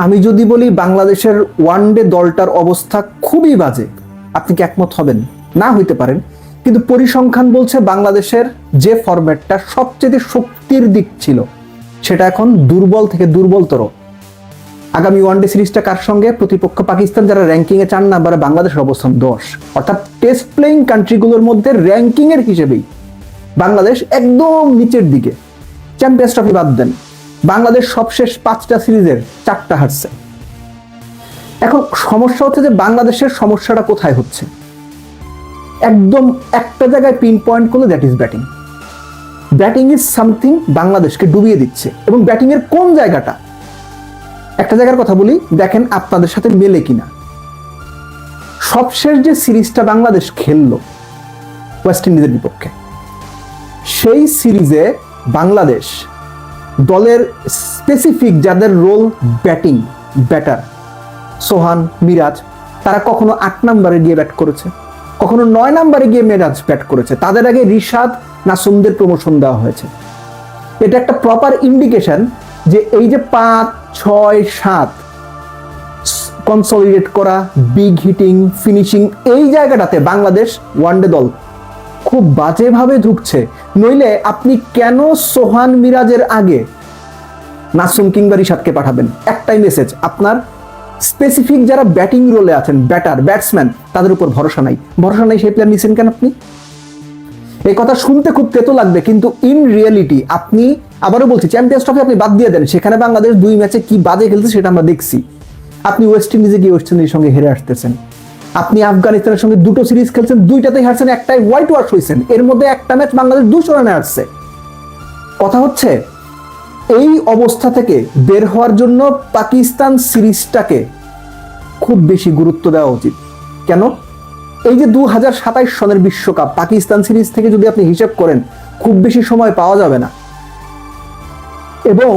আমি যদি বলি বাংলাদেশের ওয়ানডে দলটার অবস্থা খুবই বাজে, আপনি কি একমত হবেন? না হইতে পারেন, কিন্তু পরিসংখ্যান বলছে বাংলাদেশের যে ফরম্যাটটা সবচেয়ে শক্তির দিক ছিল সেটা এখন দুর্বল থেকে দুর্বলতর। আগামী ওয়ানডে সিরিজটা কার সঙ্গে? প্রতিপক্ষ পাকিস্তান, যারা র্যাঙ্কিং এ 4 নম্বরে, বাংলাদেশের অবস্থান 10। অর্থাৎ টেস্ট প্লেইং কান্ট্রিগুলোর মধ্যে র্যাঙ্কিং এর হিসেবেই বাংলাদেশ একদম নিচের দিকে। চ্যাম্পিয়ন্স ট্রফি বাদ দেন, বাংলাদেশ সবশেষ 5টা সিরিজের 4টা হারছে। এখন সমস্যা হচ্ছে যে বাংলাদেশের সমস্যাটা কোথায় হচ্ছে, একদম একটা জায়গায় পিন পয়েন্ট করলে, that is batting. Batting is something বাংলাদেশকে ডুবিয়ে দিচ্ছে। এবং ব্যাটিং এর কোন জায়গাটা, একটা জায়গার কথা বলি, দেখেন আপনাদের সাথে মেলে কিনা। সবশেষ যে সিরিজটা বাংলাদেশ খেললো ওয়েস্ট ইন্ডিজের বিপক্ষে, সেই সিরিজে বাংলাদেশ দলের স্পেসিফিক যাদের রোল ব্যাটিং ব্যাটার, সোহান, মিরাজ, তারা কখনো 8 নম্বরে গিয়ে ব্যাট করেছে, কখনো 9 নম্বরে গিয়ে মিরাজ ব্যাট করেছে। তাদের আগে রিশাদ, নাসুমদের প্রমোশন দেওয়া হয়েছে। এটা একটা প্রপার ইন্ডিকেশন যে এই যে 5, 6, 7 কনসলিডেট করা, বিগ হিটিং, ফিনিশিং, এই জায়গাটাতে বাংলাদেশ ওয়ানডে দল খুব বাজেভাবে ঢুকছে। নইলে আপনি কেন সোহান, মিরাজের আগে নাসুম কিংবা রিশাদকে পাঠাবেন? একটাই মেসেজ, আপনার স্পেসিফিক যারা ব্যাটিং রোলে আছেন, ব্যাটার, ব্যাটসম্যান, তাদের উপর ভরসা নাই। ভরসা নাই, সেই প্লেয়ার নিছেন কেন আপনি? এই কথা শুনতে খুব তেতো লাগবে, কিন্তু ইন রিয়েলিটি আপনি, আবারও বলছি, চ্যাম্পিয়ন্স ট্রফি আপনি বাদ দিয়ে দেন, সেখানে বাংলাদেশ 2 ম্যাচে কি বাজে খেলছে সেটা আমরা দেখছি। আপনি ওয়েস্ট ইন্ডিজে গিয়ে ওয়েস্ট ইন্ডিজের সঙ্গে হেরে আসতেছেন। আপনি আফগানিস্তানের সঙ্গে 2টো সিরিজ খেলছেন, 2টাতেই হারছেন, একটাই হোয়াইট ওয়াশ হয়েছেন। এর মধ্যে একটা ম্যাচ বাংলাদেশ 200 রানে আসছে। কথা হচ্ছে এই অবস্থা থেকে বের হওয়ার জন্য পাকিস্তান সিরিজটাকে খুব বেশি গুরুত্ব দেওয়া উচিত। কেন? এই যে 2027 সনের বিশ্বকাপ, পাকিস্তান সিরিজ থেকে যদি আপনি হিসেব করেন, খুব বেশি সময় পাওয়া যাবে না। এবং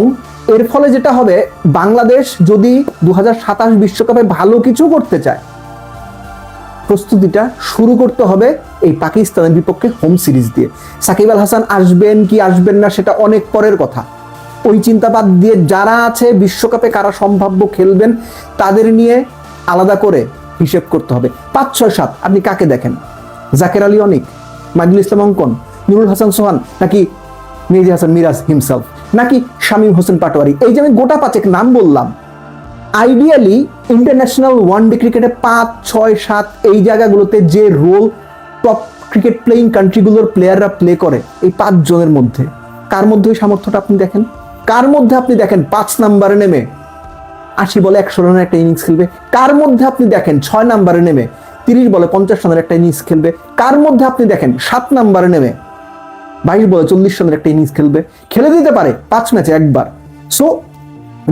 এর ফলে যেটা হবে, বাংলাদেশ যদি 2027 বিশ্বকাপে ভালো কিছু করতে চায়, প্রস্তুতিটা শুরু করতে হবে এই পাকিস্তানের বিপক্ষে হোম সিরিজ দিয়ে। সাকিব আল হাসান আসবেন কি আসবেন না সেটা অনেক পরের কথা। ওই চিন্তাবাদ দিয়ে যারা আছে, বিশ্বকাপে কারা সম্ভাব্য খেলবেন, তাদের নিয়ে আলাদা করে হিসেব করতে হবে। 5, 6, 7 আপনি কাকে দেখেন? জাকের আলী অনিক, মাইদুল ইসলাম অঙ্কন, নুরুল হাসান সোহান, নাকি মেহেদী হাসান মিরাজ হিমসেলফ, নাকি শামীম হোসেন পাটোয়ারি? এই যে আমি গোটা 5 নাম বললাম, আইডিয়ালি ইন্টারন্যাশনাল ওয়ানডে ক্রিকেটে 5, 6, 7 এই জায়গাগুলোতে যে রোল টপ ক্রিকেট প্লেইং কান্ট্রিগুলোর প্লেয়াররা প্লে করে, এই 5 জনের মধ্যে কার মধ্যে ওই সামর্থ্যটা আপনি দেখেন? কার মধ্যে আপনি দেখেন 5 নম্বরে নেমে 80 বলে 100 রানের একটা ইনিংস খেলবে? কার মধ্যে আপনি দেখেন 6 নম্বরে নেমে 30 বলে 50 রানের একটা ইনিংস খেলবে? কার মধ্যে আপনি দেখেন 7 নম্বরে নেমে 22 বলে 40 রানের একটা ইনিংস খেলবে? খেলে দিতে পারে 5 ম্যাচে একবার। সো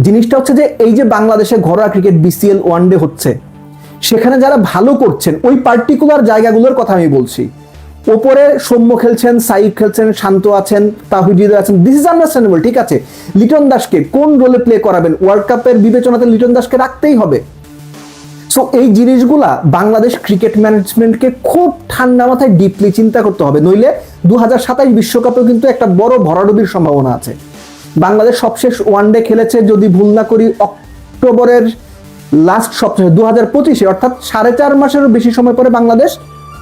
জিনিসটা হচ্ছে যে এই যে বাংলাদেশে ঘরোয়া ক্রিকেট বিসিএল ওয়ানডে হচ্ছে, সেখানে যারা ভালো করছেন ওই পার্টিকুলার জায়গাগুলোর কথা আমি বলছি। ওপরে সৌম্য খেলছেন, সাইফ খেলছেন, শান্ত আছেন, তাহিদ আছেন, দিস ইজ আন্ডারস্ট্যান্ডেবল, ঠিক আছে। লিটন দাসকে কোন রোলে প্লে করাবেন? ওয়ার্ল্ড কাপের বিবেচনাতে লিটন দাসকে রাখতেই হবে। সো এই জিনিসগুলা বাংলাদেশ ক্রিকেট ম্যানেজমেন্টকে খুব ঠান্ডা মাথায় ডিপলি চিন্তা করতে হবে, নইলে 2027 বিশ্বকাপেও কিন্তু একটা বড় ভরাডুবির সম্ভাবনা আছে। বাংলাদেশ সবশেষ ওয়ানডে খেলেছে, যদি ভুল না করি, অক্টোবরের লাস্ট সপ্তাহে 2025-এ, অর্থাৎ 4.5 মাসেরও বেশি সময় পরে বাংলাদেশ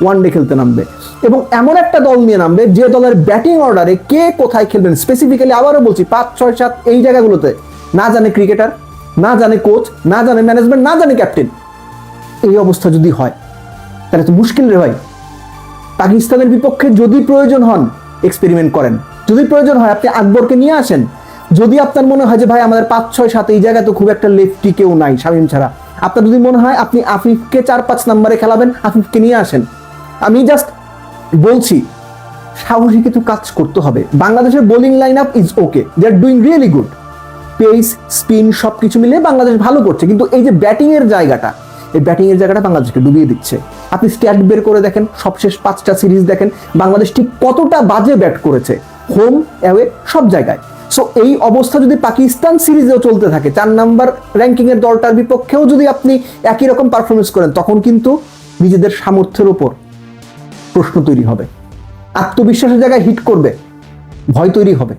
ওয়ানডে খেলতে নামবে। এবং এমন একটা দল নিয়ে নামবে যে দলের ব্যাটিং অর্ডারে কে কোথায় খেলবেন, স্পেসিফিক্যালি আবারও বলছি 5, 6, 7 এই জায়গাগুলোতে না জানে ক্রিকেটার, না জানে কোচ, না জানে ম্যানেজমেন্ট, না জানে ক্যাপ্টেন। এই অবস্থা যদি হয় তাহলে তো মুশকিল রে ভাই। পাকিস্তানের বিপক্ষে যদি প্রয়োজন হন এক্সপেরিমেন্ট করেন, যদি প্রয়োজন হয় আপনি আকবরকে নিয়ে আসেন। যদি আপনার মনে হয় যে ভাই আমাদের 5, 6, 7 এই জায়গায় তো খুব একটা লেফটি কেউ নাই শামীম ছাড়া, আপনার যদি মনে হয় আপনি আফিফকে 4, 5 নম্বরে খেলাবেন, আফিফকে নিয়ে আসেন। আমি জাস্ট বলছি সাহসী কিছু কাজ করতে হবে। বাংলাদেশের bowling line up is okay, they are doing really good, pace, spin সবকিছু মিলিয়ে বাংলাদেশ ভালো করছে, কিন্তু এই যে ব্যাটিং এর জায়গাটা, এই ব্যাটিং এর জায়গাটা বাংলাদেশকে ডুবিয়ে দিচ্ছে। আপনি স্ট্যাট বের করে দেখেন, সবশেষ 5টা সিরিজ দেখেন, বাংলাদেশ ঠিক কতটা বাজে ব্যাট করেছে, হোম, অ্যাওয়ে, সব জায়গায়। সো এই অবস্থা যদি পাকিস্তান সিরিজেও চলতে থাকে, 4 নাম্বার র্যাঙ্কিং এর দলটার বিপক্ষেও যদি আপনি একই রকম পারফরমেন্স করেন, তখন কিন্তু নিজেদের সামর্থ্যের উপর প্রশ্ন তৈরি হবে। আত্মবিশ্বাসের জায়গায় হিট করবে, ভয় তৈরি হবে,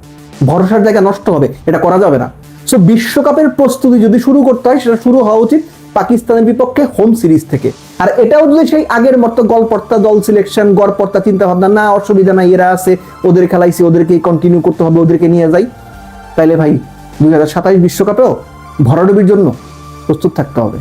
ভরসার জায়গা নষ্ট হবে, এটা করা যাবে না। সো বিশ্বকাপের প্রস্তুতি যদি শুরু করতে হয় সেটা শুরু হওয়া উচিত পাকিস্তানের বিপক্ষে হোম সিরিজ থেকে। আর এটাও যদি সেই আগের মতো গড়পড়তা দল সিলেকশন, গড়পড়তা চিন্তা ভাবনা, না অসুবিধা নাই এরা আছে, ওদের খেলাইছি, ওদেরকে কন্টিনিউ করতে হবে, ওদেরকে নিয়ে যাই, তাইলে ভাই 2027 বিশ্বকাপেও ভরাডুবির জন্য প্রস্তুত থাকতে হবে।